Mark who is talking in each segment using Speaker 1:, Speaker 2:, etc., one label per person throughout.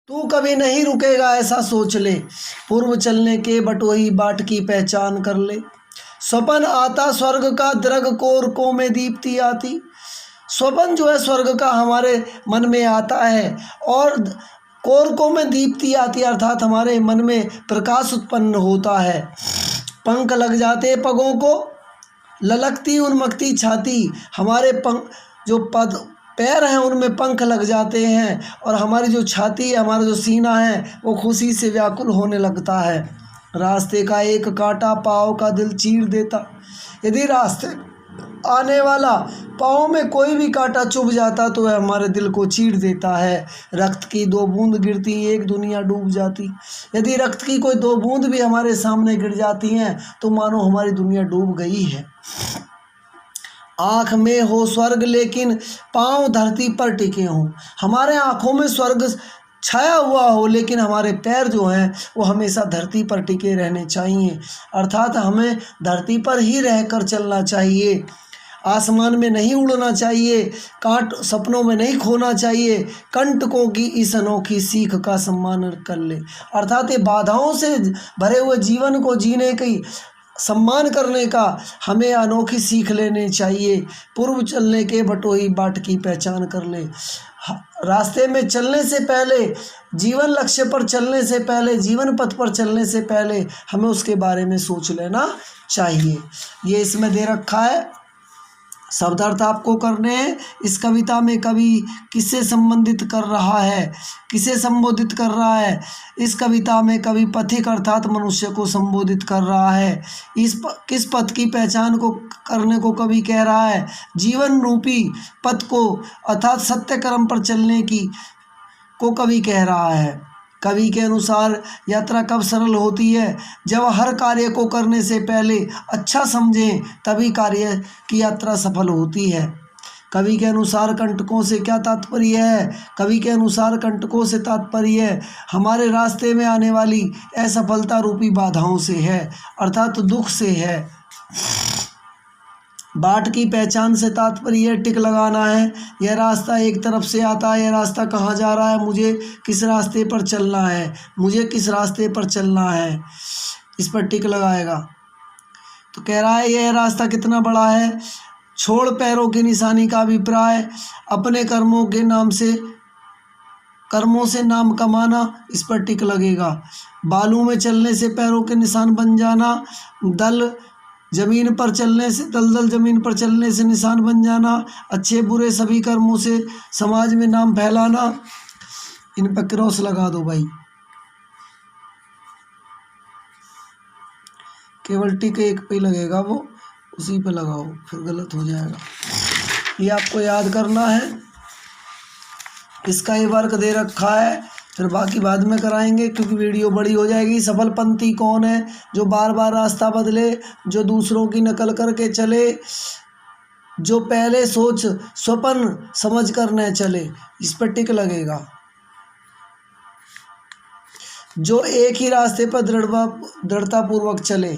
Speaker 1: तू कभी नहीं रुकेगा ऐसा सोच ले, पूर्व चलने के बटोही बाट की पहचान कर ले। स्वप्न आता स्वर्ग का दृग कोरकों में दीप्ति आती। स्वप्न जो है स्वर्ग का हमारे मन में आता है और कोरकों में दीप्ति आती, अर्थात हमारे मन में प्रकाश उत्पन्न होता है। पंख लग जाते पगों को, ललकती उन्मकती छाती। हमारे पंख जो पैर हैं उनमें पंख लग जाते हैं और हमारी जो छाती है, हमारा जो सीना है वो खुशी से व्याकुल होने लगता है। रास्ते का एक कांटा पाँव का दिल चीर देता। यदि रास्ते आने वाला पाँव में कोई भी कांटा चुभ जाता तो वह हमारे दिल को चीर देता है। रक्त की दो बूंद गिरती एक दुनिया डूब जाती। यदि रक्त की कोई दो बूंद भी हमारे सामने गिर जाती हैं तो मानो हमारी दुनिया डूब गई है। आँख में हो स्वर्ग लेकिन पाँव धरती पर टिके हों। हमारे आँखों में स्वर्ग छाया हुआ हो लेकिन हमारे पैर जो हैं वो हमेशा धरती पर टिके रहने चाहिए, अर्थात हमें धरती पर ही रहकर चलना चाहिए। आसमान में नहीं उड़ना चाहिए, कांट सपनों में नहीं खोना चाहिए। कंटकों की इस अनोखी सीख का सम्मान कर ले, अर्थात ये बाधाओं से भरे हुए जीवन को जीने की सम्मान करने का हमें अनोखी सीख लेनी चाहिए। पूर्व चलने के बटोही बाट की पहचान कर ले। रास्ते में चलने से पहले, जीवन लक्ष्य पर चलने से पहले, जीवन पथ पर चलने से पहले हमें उसके बारे में सोच लेना चाहिए। ये इसमें दे रखा है, शब्दार्थ आपको करने हैं। इस कविता में कवि किससे संबंधित कर रहा है, किसे संबोधित कर रहा है? इस कविता में कवि पथिक अर्थात मनुष्य को संबोधित कर रहा है। किस पथ की पहचान को करने को कवि कह रहा है? जीवन रूपी पथ को अर्थात सत्य कर्म पर चलने की को कवि कह रहा है। कवि के अनुसार यात्रा कब सरल होती है? जब हर कार्य को करने से पहले अच्छा समझें, तभी कार्य की यात्रा सफल होती है। कवि के अनुसार कंटकों से क्या तात्पर्य है? कवि के अनुसार कंटकों से तात्पर्य हमारे रास्ते में आने वाली असफलता रूपी बाधाओं से है, अर्थात दुख से है। बाट की पहचान से तात्पर्य टिक लगाना है। यह रास्ता एक तरफ से आता है, यह रास्ता कहाँ जा रहा है, मुझे किस रास्ते पर चलना है, मुझे किस रास्ते पर चलना है, इस पर टिक लगाएगा। तो कह रहा है यह रास्ता कितना बड़ा है। छोड़ पैरों की निशानी का अभिप्राय अपने कर्मों से नाम कमाना, इस पर टिक लगेगा। बालू में चलने से पैरों के निशान बन जाना, दलदल जमीन पर चलने से निशान बन जाना, अच्छे बुरे सभी कर्मों से समाज में नाम फैलाना। इन पर क्रॉस लगा दो भाई, केवल टिक एक पे लगेगा, वो उसी पे लगाओ, फिर गलत हो जाएगा। ये आपको याद करना है। इसका ये वर्क दे रखा है, फिर बाकी बाद में कराएंगे क्योंकि वीडियो बड़ी हो जाएगी। सफल पंथी कौन है? जो बार बार रास्ता बदले, जो दूसरों की नकल करके चले, जो पहले सोच स्वप्न समझ कर न चले, इस पर टिक लगेगा। जो एक ही रास्ते पर दृढ़ता पूर्वक चले।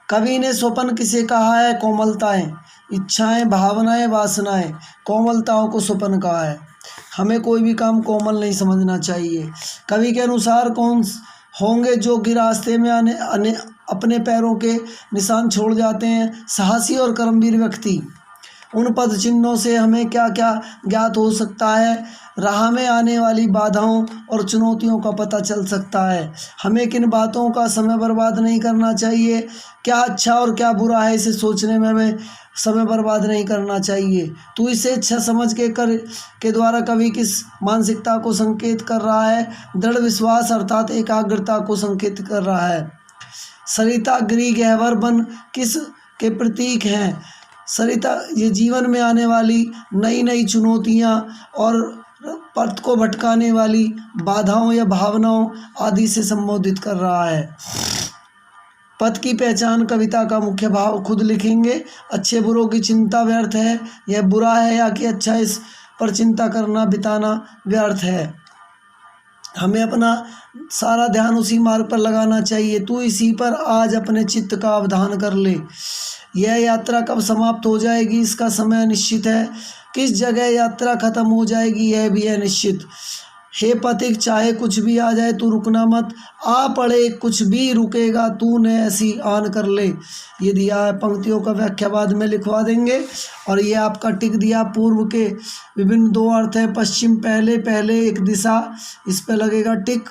Speaker 1: कवि ने स्वप्न किसे कहा है? कोमलताएं, इच्छाएं, भावनाएं, वासनाएं, कोमलताओं को स्वप्न कहा है। हमें कोई भी काम कोमल नहीं समझना चाहिए। कवि के अनुसार कौन होंगे जो कि रास्ते में आने अपने पैरों के निशान छोड़ जाते हैं? साहसी और कर्मवीर व्यक्ति। उन पद चिन्हों से हमें क्या क्या ज्ञात हो सकता है? राह में आने वाली बाधाओं और चुनौतियों का पता चल सकता है। हमें किन बातों का समय बर्बाद नहीं करना चाहिए? क्या अच्छा और क्या बुरा है, इसे सोचने में हमें समय बर्बाद नहीं करना चाहिए। तू इसे अच्छा समझ के द्वारा कवि किस मानसिकता को संकेत कर रहा है? दृढ़ विश्वास अर्थात एकाग्रता को संकेत कर रहा है। सरिता, गिरि, गह्वर, वन किस के प्रतीक हैं? सरिता ये जीवन में आने वाली नई नई चुनौतियाँ और पथ को भटकाने वाली बाधाओं या भावनाओं आदि से संबोधित कर रहा है। पथ की पहचान कविता का मुख्य भाव खुद लिखेंगे। अच्छे बुरों की चिंता व्यर्थ है, यह बुरा है या कि अच्छा, इस पर चिंता करना बिताना व्यर्थ है। हमें अपना सारा ध्यान उसी मार्ग पर लगाना चाहिए। तू इसी पर आज अपने चित्त का अवधान कर ले। यह यात्रा कब समाप्त हो जाएगी, इसका समय अनिश्चित है। किस जगह यात्रा खत्म हो जाएगी, यह भी है निश्चित। हे पथिक चाहे कुछ भी आ जाए तू रुकना मत, आ पड़े कुछ भी रुकेगा तू ने ऐसी आन कर ले। ये दिया है, पंक्तियों का व्याख्या बाद में लिखवा देंगे। और ये आपका टिक दिया, पूर्व के विभिन्न दो अर्थ है, पश्चिम पहले, पहले एक दिशा, इस पे लगेगा टिक।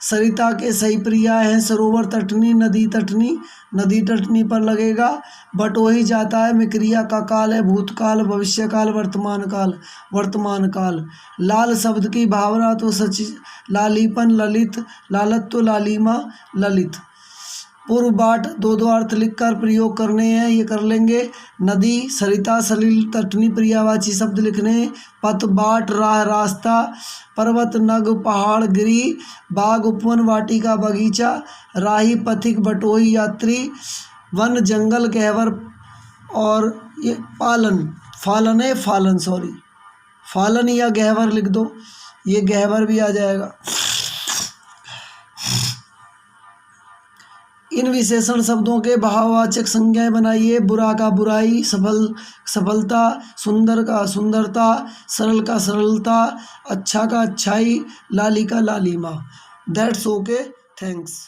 Speaker 1: सरिता के सही प्रिया है, सरोवर तटनी, नदी तटनी, नदी तटनी पर लगेगा। बटोही जाता है में क्रिया का काल है, भूतकाल, भविष्यकाल, वर्तमान काल, वर्तमान काल। लाल शब्द की भावना तो सच, लालीपन, ललित, लालत्व, लालिमा, ललित। पूर्व बाट दो दो अर्थ लिखकर प्रयोग करने हैं, ये कर लेंगे। नदी, सरिता, सलिल, तटनी प्रियावाची शब्द लिखने। पथ, बाट, राह, रास्ता। पर्वत, नग, पहाड़, गिरी। बाग, उपवन, वाटिका, बगीचा। राही, पथिक, बटोही, यात्री। वन, जंगल, गहवर। और ये पालन, फालन है, फालन सॉरी, फालन या गहवर लिख दो, ये गहवर भी आ जाएगा। इन विशेषण शब्दों के भाववाचक संज्ञाएं बनाइए। बुरा का बुराई, सफलता, सुंदर का सुंदरता, सरल का सरलता, अच्छा का अच्छाई, लाली का लालिमा। That's okay, thanks.